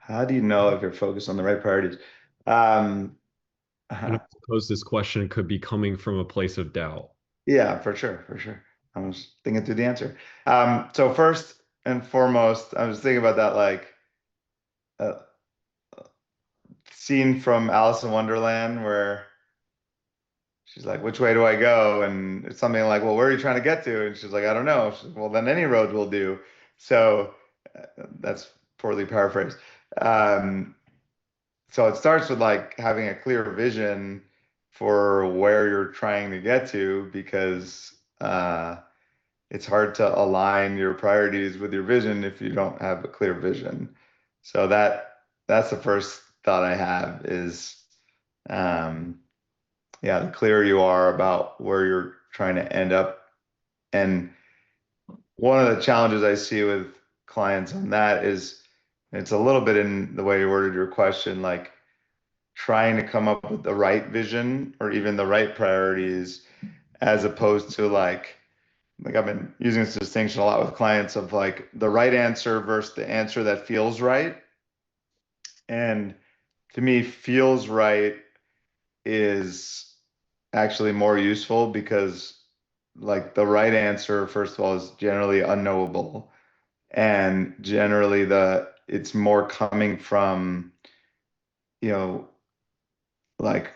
How do you know if you're focused on the right priorities? Um, And I suppose this question could be coming from a place of doubt. yeah, for sure, for sure. I was thinking through the answer. So first and foremost, I was thinking about that like uh, scene from Alice in Wonderland where she's like, "Which way do I go?" And it's something like, "Well, where are you trying to get to?" And she's like, "I don't know." She's, well, then any road will do. So that's poorly paraphrased. Um, So it starts with like having a clear vision for where you're trying to get to because it's hard to align your priorities with your vision if you don't have a clear vision. So that's the first thought I have is um, yeah, the clearer you are about where you're trying to end up. And one of the challenges I see with clients on that is it's a little bit in the way you worded your question, like trying to come up with the right vision or even the right priorities as opposed to like I've been using this distinction a lot with clients of like the right answer versus the answer that feels right. And to me, feels right is actually more useful because like the right answer, first of all, is generally unknowable. And generally it's more coming from, you know, like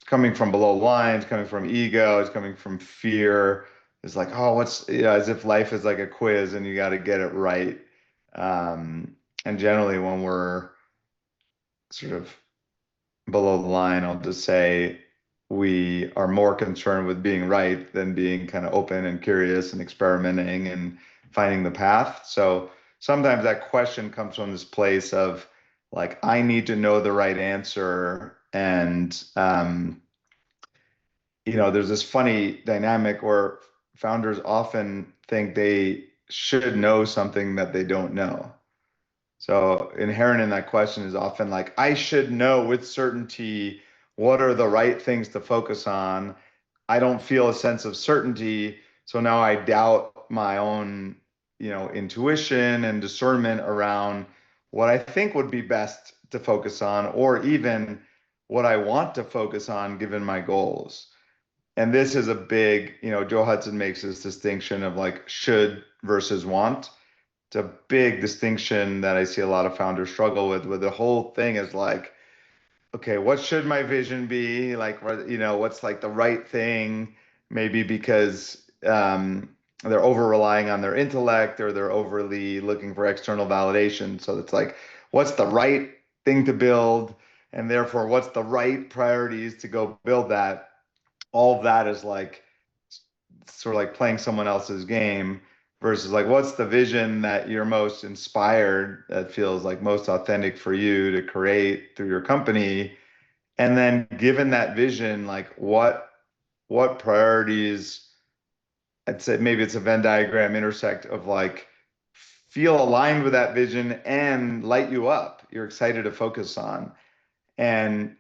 coming from below the line, it's coming from ego, it's coming from fear. It's like, oh, as if life is like a quiz and you got to get it right. And generally, when we're sort of below the line, I'll just say we are more concerned with being right than being kind of open and curious and experimenting and finding the path. So sometimes that question comes from this place of like, I need to know the right answer. And, there's this funny dynamic where founders often think they should know something that they don't know. So inherent in that question is often like, I should know with certainty what are the right things to focus on. I don't feel a sense of certainty, so now I doubt my own, intuition and discernment around what I think would be best to focus on, or even what I want to focus on given my goals. And this is a big, Joe Hudson makes this distinction of like should versus want. It's a big distinction that I see a lot of founders struggle with, where the whole thing is like, okay, what should my vision be? Like, what's like the right thing? Maybe because they're over relying on their intellect or they're overly looking for external validation. So it's like, what's the right thing to build? And therefore, what's the right priorities to go build that? All of that is like sort of like playing someone else's game versus like what's the vision that you're most inspired that feels like most authentic for you to create through your company, and then given that vision, like what priorities, I'd say maybe it's a Venn diagram intersect of like feel aligned with that vision and light you up, you're excited to focus on. And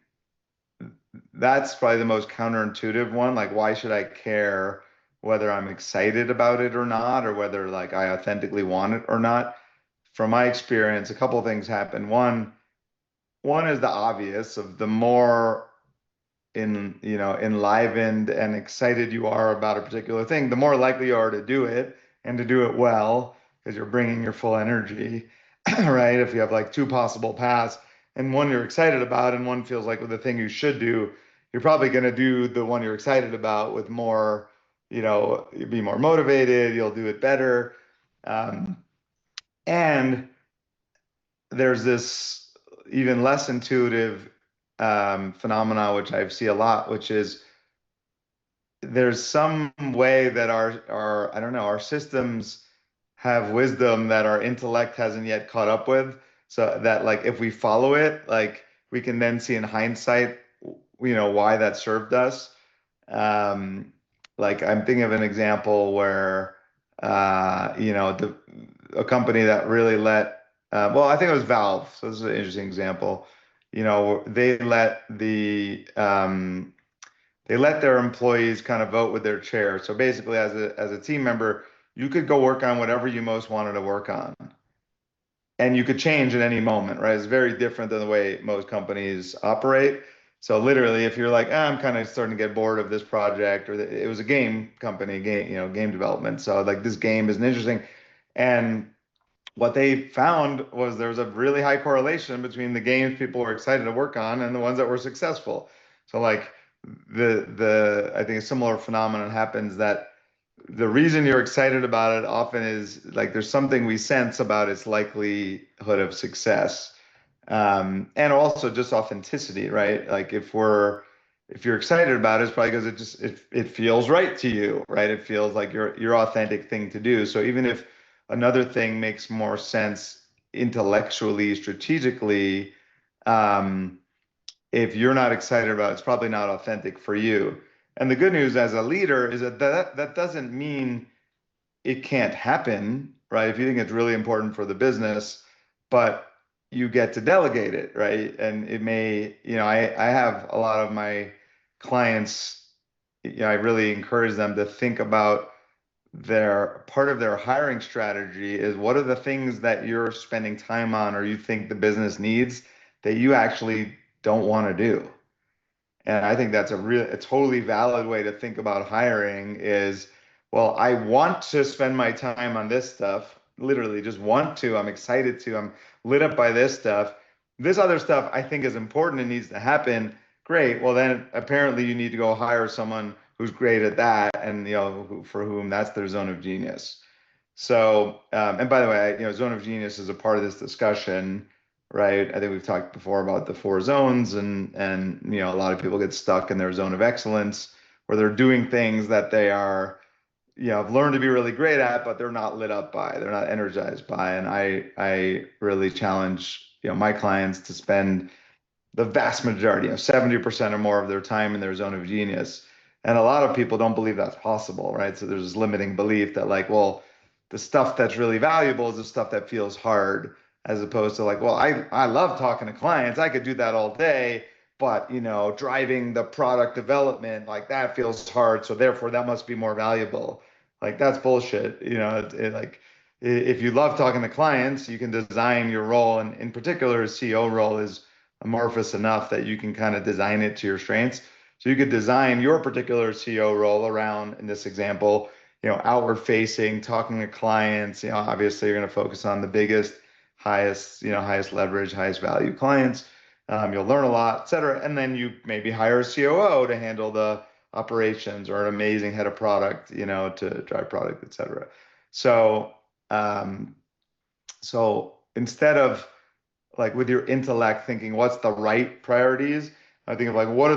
that's probably the most counterintuitive one. Like, why should I care whether I'm excited about it or not, or whether like I authentically want it or not? From my experience, a couple of things happen. One is the obvious of the more enlivened and excited you are about a particular thing, the more likely you are to do it and to do it well because you're bringing your full energy, right? If you have like two possible paths and one you're excited about and one feels like the thing you should do, you're probably going to do the one you're excited about with more, you'll be more motivated, you'll do it better. Um, and there's this even less intuitive phenomena, which I see a lot, which is there's some way that our I don't know, our systems have wisdom that our intellect hasn't yet caught up with. So that like if we follow it, like we can then see in hindsight, why that served us. Um, like I'm thinking of an example where a company that really well, I think it was Valve. So this is an interesting example. They let their employees kind of vote with their chair. So basically, as a team member, you could go work on whatever you most wanted to work on. and you could change at any moment, right? It's very different than the way most companies operate. So literally, if you're like, I'm kind of starting to get bored of this project, or it was a game company, game development. So like this game isn't interesting, and what they found was there was a really high correlation between the games people were excited to work on and the ones that were successful. So like the I think a similar phenomenon happens that the reason you're excited about it often is like there's something we sense about its likelihood of success. And also just authenticity, right? Like if you're excited about it, it's probably because it feels right to you, right? It feels like your authentic thing to do. So even if another thing makes more sense intellectually, strategically, um, if you're not excited about it, it's probably not authentic for you. And the good news as a leader is that doesn't mean it can't happen, right? If you think it's really important for the business, but you get to delegate it, right? And it may, I have a lot of my clients, I really encourage them to think about their part of their hiring strategy is what are the things that you're spending time on or you think the business needs that you actually don't want to do. And I think that's a totally valid way to think about hiring is, well, I want to spend my time on this stuff, literally just want to, I'm excited to, I'm lit up by this stuff. This other stuff I think is important and needs to happen. Great. Well, then apparently you need to go hire someone who's great at that and, for whom that's their zone of genius. So, and by the way, zone of genius is a part of this discussion, right? I think we've talked before about the four zones, and a lot of people get stuck in their zone of excellence where they're doing things that they are, have learned to be really great at, but they're not lit up by, they're not energized by. And I really challenge, my clients to spend the vast majority, 70% or more of their time in their zone of genius. And a lot of people don't believe that's possible, right? So there's this limiting belief that like, well, the stuff that's really valuable is the stuff that feels hard, as opposed to like, well, I love talking to clients. I could do that all day, but driving the product development, like that feels hard. So therefore that must be more valuable. Like that's bullshit. Like if you love talking to clients, you can design your role, and in particular, a CEO role is amorphous enough that you can kind of design it to your strengths. So you could design your particular CEO role around, in this example, outward facing, talking to clients. Obviously you're going to focus on the biggest, highest leverage, highest value clients. You'll learn a lot, et cetera. And then you maybe hire a COO to handle the operations or an amazing head of product, to drive product, et cetera. So, um, so instead of like with your intellect thinking what's the right priorities, I think of like what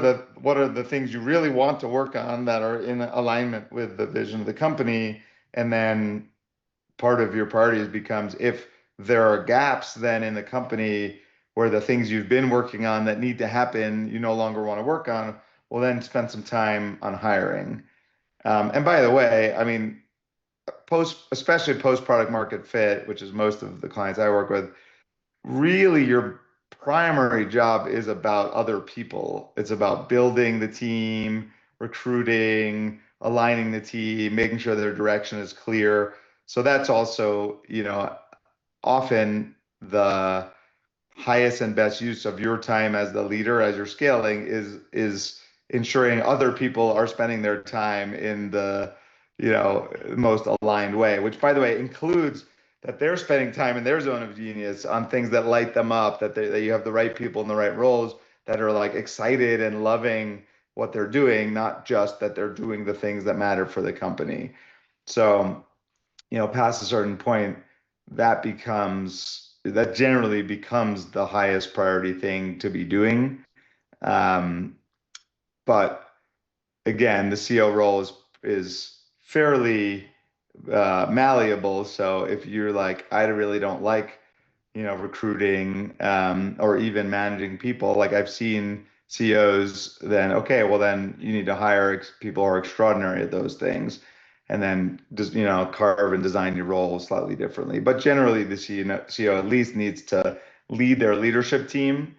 are the things you really want to work on that are in alignment with the vision of the company, and then part of your priorities becomes if there are gaps then in the company where the things you've been working on that need to happen you no longer want to work on, well then spend some time on hiring. And by the way, I mean especially post product market fit, which is most of the clients I work with, really your primary job is about other people. It's about building the team, recruiting, aligning the team, making sure their direction is clear. So that's also, often the highest and best use of your time as the leader as you're scaling is ensuring other people are spending their time in the most aligned way, which by the way includes that they're spending time in their zone of genius on things that light them up, that you have the right people in the right roles that are like excited and loving what they're doing, not just that they're doing the things that matter for the company. So past a certain point, that generally becomes the highest priority thing to be doing. Um, but again, the CO role is fairly malleable. So if you're like, I really don't like, recruiting or even managing people, like I've seen CEOs, then okay, well then you need to hire people who are extraordinary at those things, and then just carve and design your role slightly differently. But generally, the CEO at least needs to lead their leadership team,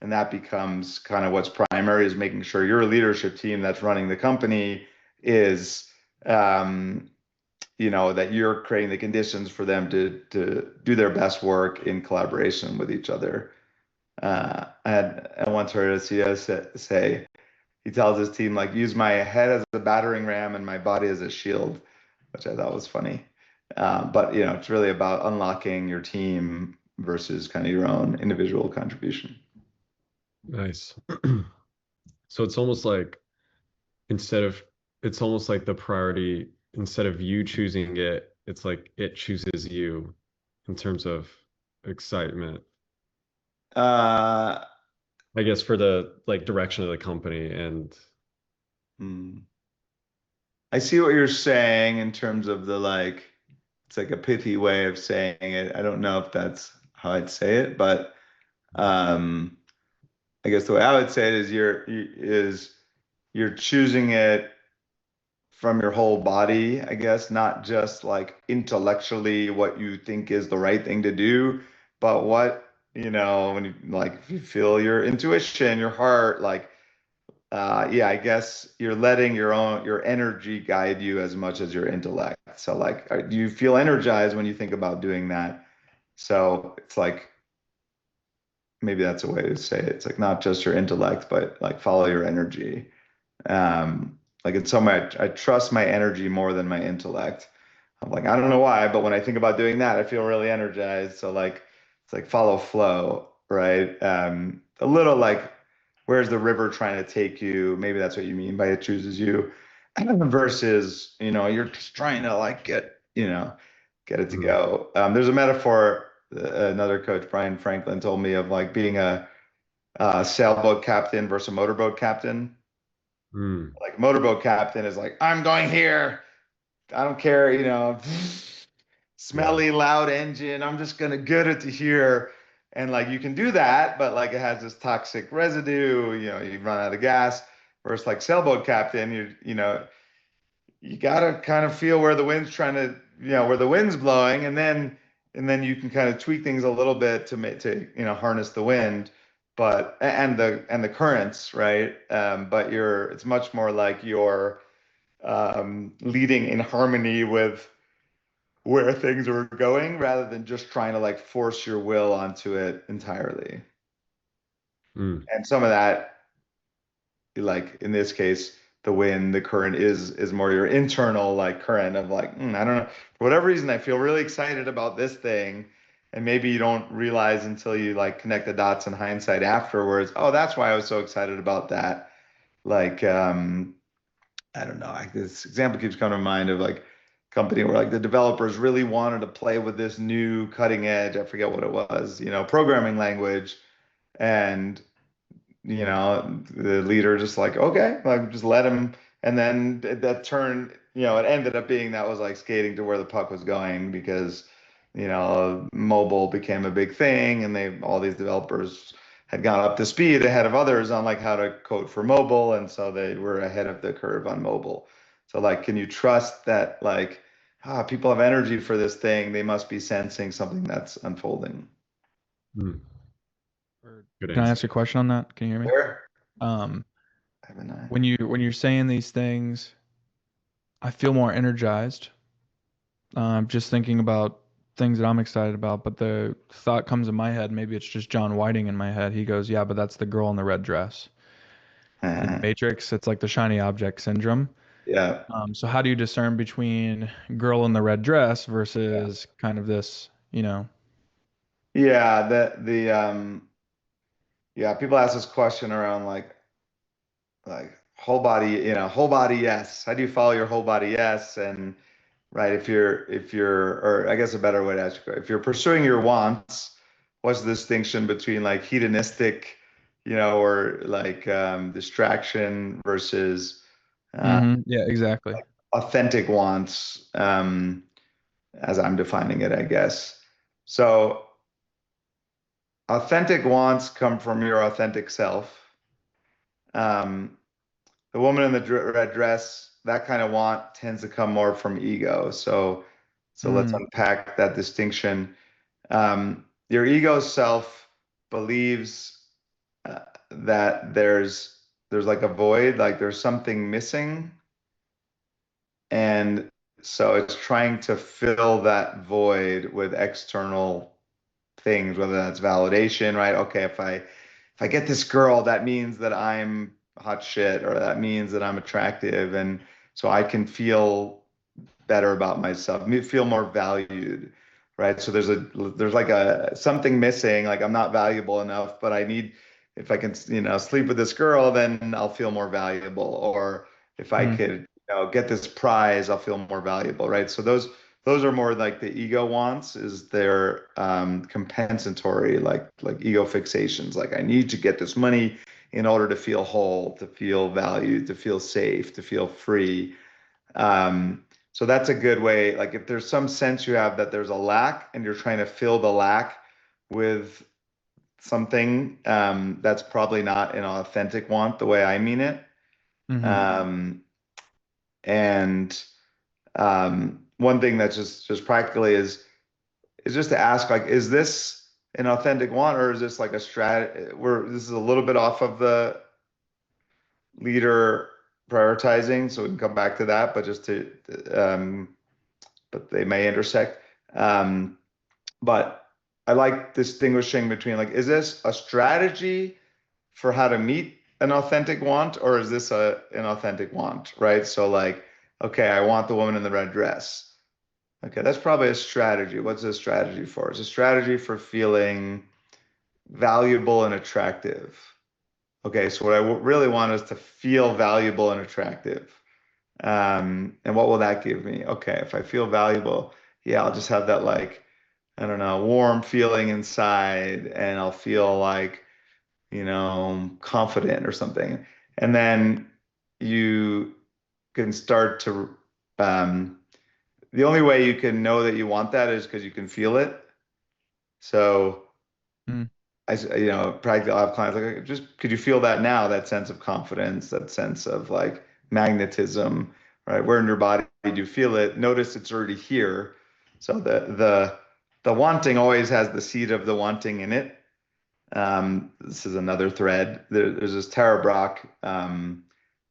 and that becomes kind of what's primary is making sure your leadership team that's running the company is um, that you're creating the conditions for them to do their best work in collaboration with each other. I once heard a CEO say he tells his team like use my head as a battering ram and my body as a shield, which I thought was funny. But it's really about unlocking your team versus kind of your own individual contribution. Nice. So it's almost like instead of it's almost like the priority instead of you choosing it, it's like it chooses you in terms of excitement. Uh, I guess for the like direction of the company and hmm. I see what you're saying in terms of the like, it's like a pithy way of saying it. I don't know if that's how I'd say it, but um, I guess the way I would say it is you're choosing it from your whole body, I guess, not just like intellectually what you think is the right thing to do, but when you like if you feel your intuition, your heart, like yeah, I guess you're letting your energy guide you as much as your intellect. So like do you feel energized when you think about doing that? So it's like maybe that's a way to say it. It's like not just your intellect, but like follow your energy. Like in some way, I trust my energy more than my intellect. I'm like, I don't know why, but when I think about doing that, I feel really energized. So like, it's like follow flow, right? A little like, where's the river trying to take you? Maybe that's what you mean by it chooses you, versus, you're just trying to like get it to mm, go. There's a metaphor. Another coach, Brian Franklin, told me of like being a sailboat captain versus a motorboat captain. mm, Like motorboat captain is like, I'm going here. I don't care, yeah. smelly, loud engine. I'm just gonna get it to here. And like you can do that, but like it has this toxic residue, you run out of gas. Versus like sailboat captain, you gotta kind of feel where the wind's trying to, where the wind's blowing, and then you can kind of tweak things a little bit to make to harness the wind, but and the currents, right? But it's much more like you're leading in harmony with where things are going rather than just trying to like force your will onto it entirely. Mm, And some of that, like in this case, the wind, the current is more your internal like current of like, I don't know, for whatever reason, I feel really excited about this thing. And maybe you don't realize until you like connect the dots in hindsight afterwards. Oh, that's why I was so excited about that. Like, I don't know. This example keeps coming to mind of like company where like the developers really wanted to play with this new cutting edge, I forget what it was, programming language. And the leader just like, okay, like just let him. And then that turned, it ended up being that was like skating to where the puck was going because, mobile became a big thing and all these developers had gone up to speed ahead of others on like how to code for mobile. And so they were ahead of the curve on mobile. So like, can you trust that like, people have energy for this thing. They must be sensing something that's unfolding. mm. Or Good can I answer. ask a question on that? Can you hear me? There, Um, haven't I? when you're saying these things, I feel more energized. Just thinking about things that I'm excited about, but the thought comes in my head, maybe it's just John Whiting in my head. He goes, "Yeah, but that's the girl in the red dress." In the Matrix, it's like the shiny object syndrome. Yeah. So how do you discern between girl in the red dress Yeah. versus kind of this? Yeah, yeah, people ask this question around like whole body yes. How do you follow your whole body yes? And right, if you're or I guess a better way to ask you, if you're pursuing your wants, what's the distinction between like hedonistic, or like distraction versus uh, Yeah, exactly. authentic wants, as I'm defining it, I guess. So authentic wants come from your authentic self. Um, the woman in the red dress, that kind of want tends to come more from ego. So let's Mm, unpack that distinction. Your ego self believes that there's like a void, like there's something missing, and so it's trying to fill that void with external things, whether that's validation, right? Okay, if I get this girl, that means that I'm hot shit, or that means that I'm attractive, and so I can feel better about myself, feel more valued, right? So there's like a something missing, like I'm not valuable enough, but I need, if I can, sleep with this girl, then I'll feel more valuable. Or if I Mm, could, get this prize, I'll feel more valuable, right? So those are more like the ego wants, is their compensatory, like ego fixations. Like I need to get this money in order to feel whole, to feel valued, to feel safe, to feel free. So that's a good way. Like if there's some sense you have that there's a lack and you're trying to fill the lack with something, that's probably not an authentic want the way I mean it. mm-hmm, Um, and one thing that's just practically is just to ask, like, is this an authentic want, or is this like a strat where this is a little bit off of the leader prioritizing, so we can come back to that, but just to but they may intersect. Um, but I like distinguishing between, like, is this a strategy for how to meet an authentic want, or is this an authentic want, right? So like, okay, I want the woman in the red dress. Okay, that's probably a strategy. What's a strategy for? It's a strategy for feeling valuable and attractive. Okay, so what I really want is to feel valuable and attractive. And what will that give me? Okay, if I feel valuable, yeah, I'll just have that, like, I don't know, warm feeling inside, and I'll feel like, confident or something. And then you can start to, um, the only way you can know that you want that is because you can feel it. So mm, practically, I have clients like, just could you feel that now? That sense of confidence, that sense of like magnetism, right? Where in your body do you feel it? Notice it's already here. So the wanting always has the seed of the wanting in it. This is another thread. There's this Tara Brach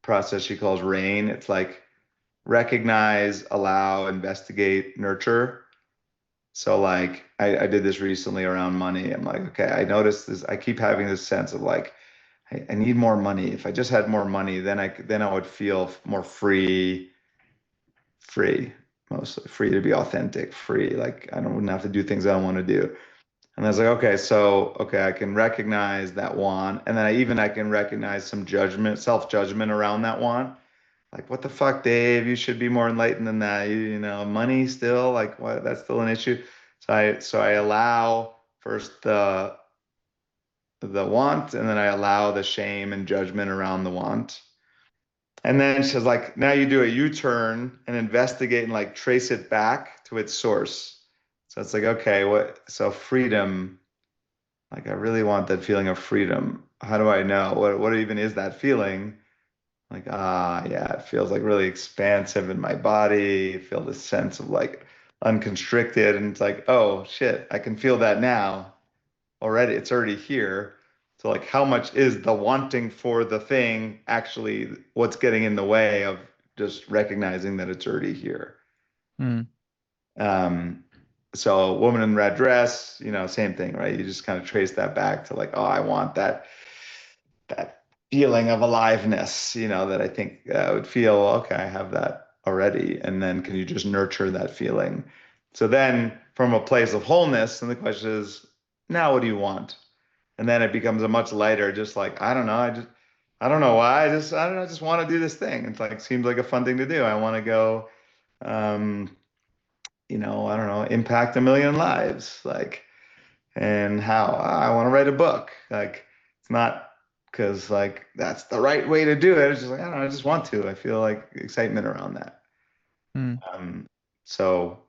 process she calls RAIN. It's like recognize, allow, investigate, nurture. So like I did this recently around money. I'm like, okay, I noticed this. I keep having this sense of like, I need more money. If I just had more money, then I would feel more free, mostly free to be authentic, free. Like wouldn't have to do things I don't want to do. And I was like, okay, so okay, I can recognize that want, and then I can recognize some judgment, self-judgment around that want. Like, what the fuck, Dave? You should be more enlightened than that. Money still, like, what? That's still an issue. So I allow first the want, and then I allow the shame and judgment around the want. And then she's like, now you do a U-turn and investigate and like trace it back to its source. So it's like, okay, so freedom, like I really want that feeling of freedom. How do I know? What even is that feeling? Like, yeah, it feels like really expansive in my body. I feel this sense of like unconstricted. And it's like, oh shit, I can feel that now already. It's already here. So like how much is the wanting for the thing actually what's getting in the way of just recognizing that it's already here? mm, Um, so woman in red dress, same thing, right? You just kind of trace that back to like, oh, I want that feeling of aliveness, that I think would feel, okay, I have that already. And then can you just nurture that feeling? So then from a place of wholeness, and the question is, now what do you want? And then it becomes a much lighter, just like, I don't know, I don't know why, I don't know, I just want to do this thing. It's like, seems like a fun thing to do. I want to go, um, I don't know, impact a million lives. Like, and how I want to write a book. Like it's not because like that's the right way to do it. It's just like I don't know, I just want to. I feel like excitement around that. mm, Um, so,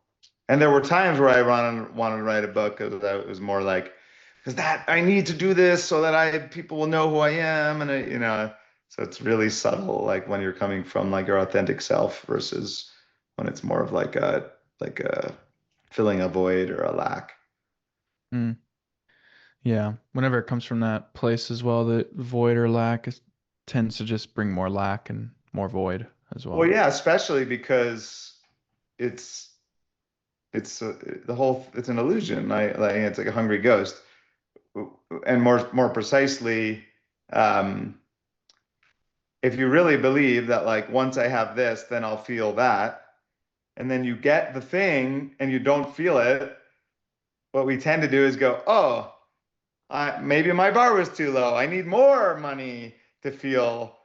and there were times where I wanted to write a book because it was more like because that I need to do this so that people will know who I am, and so it's really subtle, like when you're coming from like your authentic self versus when it's more of like a filling a void or a lack. mm. Yeah. Whenever it comes from that place as well, the void or lack tends to just bring more lack and more void as Well, well. yeah, especially because, it's it's the whole it's an illusion. Like it's like a hungry ghost. And more precisely, um, if you really believe that like once I have this, then I'll feel that, and then you get the thing and you don't feel it, what we tend to do is go, oh, maybe my bar was too low. I need more money to feel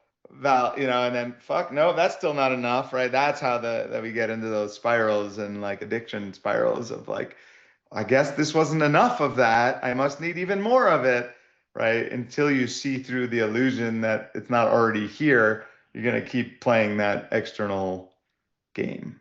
and then fuck, no, that's still not enough, right? That's how that we get into those spirals and like addiction spirals of like, I guess this wasn't enough of that. I must need even more of it, right? Until you see through the illusion that it's not already here, you're gonna keep playing that external game.